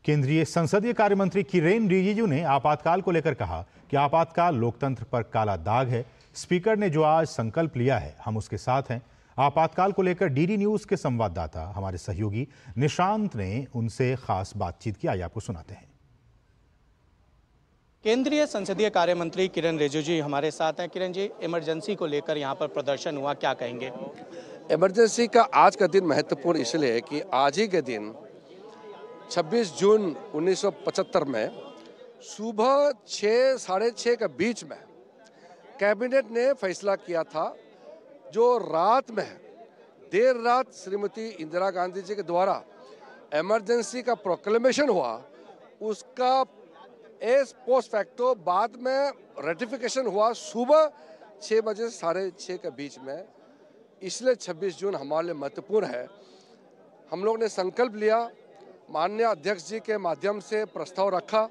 केंद्रीय संसदीय कार्य मंत्री किरेन रिजिजू ने आपातकाल को लेकर कहा कि आपातकाल लोकतंत्र पर काला दाग है। स्पीकर ने जो आज संकल्प लिया है, हम उसके साथ हैं। आपातकाल को लेकर डीडी न्यूज के संवाददाता हमारे सहयोगी निशांत ने उनसे खास बातचीत की। आइए आपको सुनाते हैं। केंद्रीय संसदीय कार्य मंत्री किरेन रिजिजू जी हमारे साथ हैं। किरेन जी, इमरजेंसी को लेकर यहाँ पर प्रदर्शन हुआ, क्या कहेंगे? इमरजेंसी का आज का दिन महत्वपूर्ण इसलिए है कि आज ही के दिन 26 जून 1975 में सुबह 6 साढ़े 6 के बीच में कैबिनेट ने फैसला किया था, जो रात में देर रात श्रीमती इंदिरा गांधी जी के द्वारा इमरजेंसी का प्रोक्लेमेशन हुआ, उसका एज पोस्ट फैक्टो बाद में रेटिफिकेशन हुआ सुबह 6 बजे साढ़े 6 के बीच में। इसलिए 26 जून हमारे लिए महत्वपूर्ण है। हम लोग ने संकल्प लिया, माननीय अध्यक्ष जी के माध्यम से प्रस्ताव रखा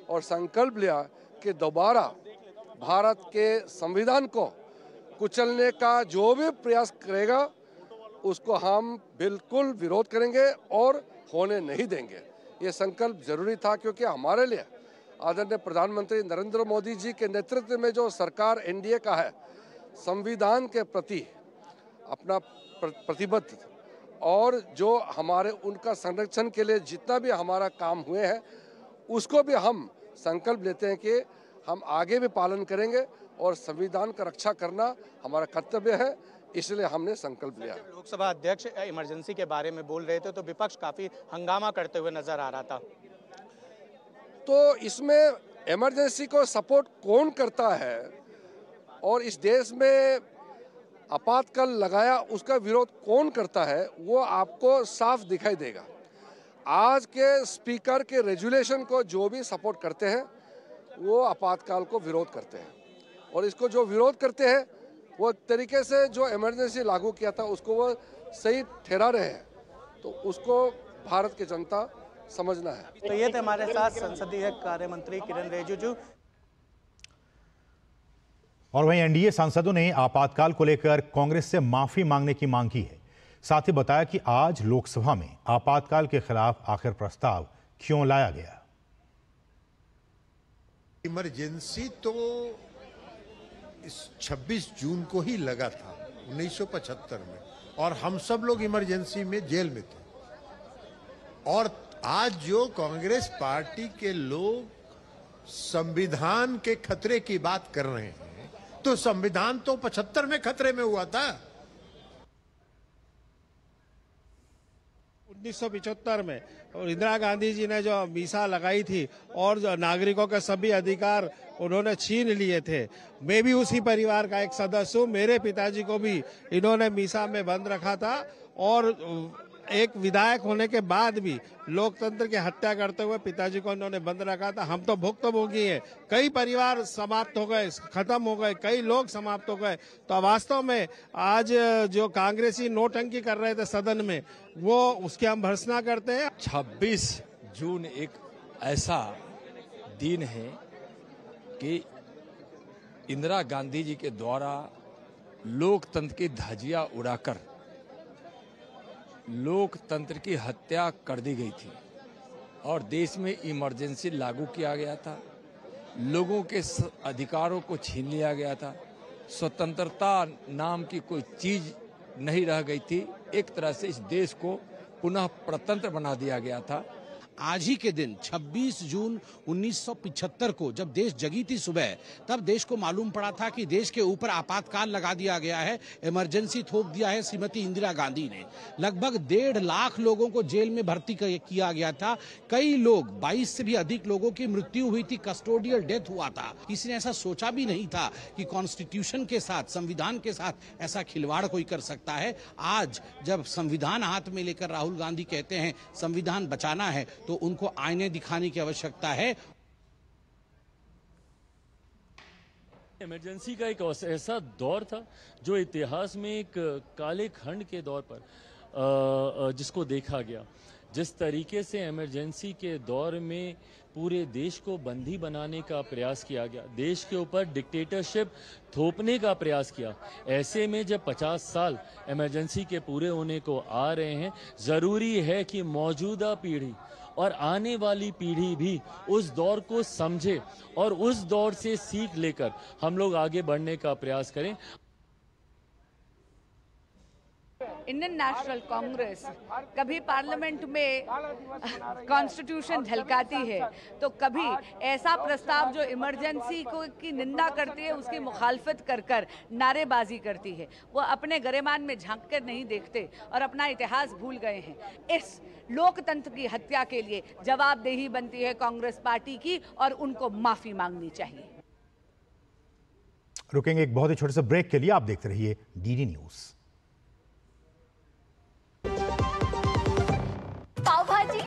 और संकल्प लिया कि दोबारा भारत के संविधान को कुचलने का जो भी प्रयास करेगा उसको हम बिल्कुल विरोध करेंगे और होने नहीं देंगे। ये संकल्प जरूरी था, क्योंकि हमारे लिए आदरणीय प्रधानमंत्री नरेंद्र मोदी जी के नेतृत्व में जो सरकार एनडीए का है, संविधान के प्रति अपना प्रतिबद्ध और जो हमारे उनका संरक्षण के लिए जितना भी हमारा काम हुए हैं, उसको भी हम संकल्प लेते हैं कि हम आगे भी पालन करेंगे और संविधान का रक्षा करना हमारा कर्तव्य है। इसलिए हमने संकल्प लिया। लोकसभा अध्यक्ष इमरजेंसी के बारे में बोल रहे थे तो विपक्ष काफी हंगामा करते हुए नजर आ रहा था। तो इसमें इमरजेंसी को सपोर्ट कौन करता है और इस देश में आपातकाल लगाया उसका विरोध कौन करता है, वो आपको साफ दिखाई देगा। आज के स्पीकर के रेजुलेशन को जो भी सपोर्ट करते हैं वो आपातकाल को विरोध करते हैं, और इसको जो विरोध करते हैं वो तरीके से जो इमरजेंसी लागू किया था उसको वो सही ठहरा रहे हैं, तो उसको भारत की जनता समझना है। तो ये थे हमारे साथ संसदीय कार्य मंत्री किरेन रिजिजू। और वहीं एनडीए सांसदों ने आपातकाल को लेकर कांग्रेस से माफी मांगने की मांग की है। साथ ही बताया कि आज लोकसभा में आपातकाल के खिलाफ आखिर प्रस्ताव क्यों लाया गया। इमरजेंसी तो इस 26 जून को ही लगा था 1975 में, और हम सब लोग इमरजेंसी में जेल में थे। और आज जो कांग्रेस पार्टी के लोग संविधान के खतरे की बात कर रहे हैं, तो संविधान तो 75 में खतरे में हुआ था। 1975 में और इंदिरा गांधी जी ने जो मीसा लगाई थी और जो नागरिकों के सभी अधिकार उन्होंने छीन लिए थे। मैं भी उसी परिवार का एक सदस्य हूँ। मेरे पिताजी को भी इन्होंने मीसा में बंद रखा था, और एक विधायक होने के बाद भी लोकतंत्र की हत्या करते हुए पिताजी को इन्होंने बंद रखा था। हम तो भुक्तभोगी हैं। कई परिवार समाप्त हो गए, खत्म हो गए, कई लोग समाप्त हो गए। तो वास्तव में आज जो कांग्रेसी नोटंकी कर रहे थे सदन में, वो उसकी हम भर्त्सना करते हैं। 26 जून एक ऐसा दिन है कि इंदिरा गांधी जी के द्वारा लोकतंत्र की धज्जियां उड़ाकर लोकतंत्र की हत्या कर दी गई थी और देश में इमरजेंसी लागू किया गया था। लोगों के अधिकारों को छीन लिया गया था। स्वतंत्रता नाम की कोई चीज नहीं रह गई थी। एक तरह से इस देश को पुनः प्रतंत्र बना दिया गया था। आज ही के दिन 26 जून 1975 को जब देश जगी थी सुबह, तब देश को मालूम पड़ा था कि देश के ऊपर आपातकाल लगा दिया गया है, इमरजेंसी थोप दिया है श्रीमती इंदिरा गांधी ने। लगभग 1.5 लाख लोगों को जेल में भर्ती किया गया था। कई लोग, 22 से भी अधिक लोगों की मृत्यु हुई थी, कस्टोडियल डेथ हुआ था। किसी ने ऐसा सोचा भी नहीं था कि कॉन्स्टिट्यूशन के साथ, संविधान के साथ ऐसा खिलवाड़ कोई कर सकता है। आज जब संविधान हाथ में लेकर राहुल गांधी कहते हैं संविधान बचाना है, तो उनको आईने दिखाने की आवश्यकता है। इमरजेंसी का एक ऐसा दौर था जो इतिहास में एक काले खंड के दौर पर जिसको देखा गया, जिस तरीके से इमरजेंसी के दौर में पूरे देश को बंदी बनाने का प्रयास किया गया, देश के ऊपर डिक्टेटरशिप थोपने का प्रयास किया, ऐसे में जब 50 साल इमरजेंसी के पूरे होने को आ रहे हैं, ज़रूरी है कि मौजूदा पीढ़ी और आने वाली पीढ़ी भी उस दौर को समझे और उस दौर से सीख लेकर हम लोग आगे बढ़ने का प्रयास करें। इंडियन नेशनल कांग्रेस कभी पार्लियामेंट में कॉन्स्टिट्यूशन झलकाती है तो कभी ऐसा प्रस्ताव जो इमरजेंसी को की निंदा करती है उसकी मुखालफत कर कर नारेबाजी करती है। वो अपने गरिमान में झांक कर नहीं देखते और अपना इतिहास भूल गए हैं। इस लोकतंत्र की हत्या के लिए जवाबदेही बनती है कांग्रेस पार्टी की और उनको माफी मांगनी चाहिए। रुकेंगे एक बहुत ही छोटे से ब्रेक के लिए। आप देखते रहिए डीडी न्यूज़।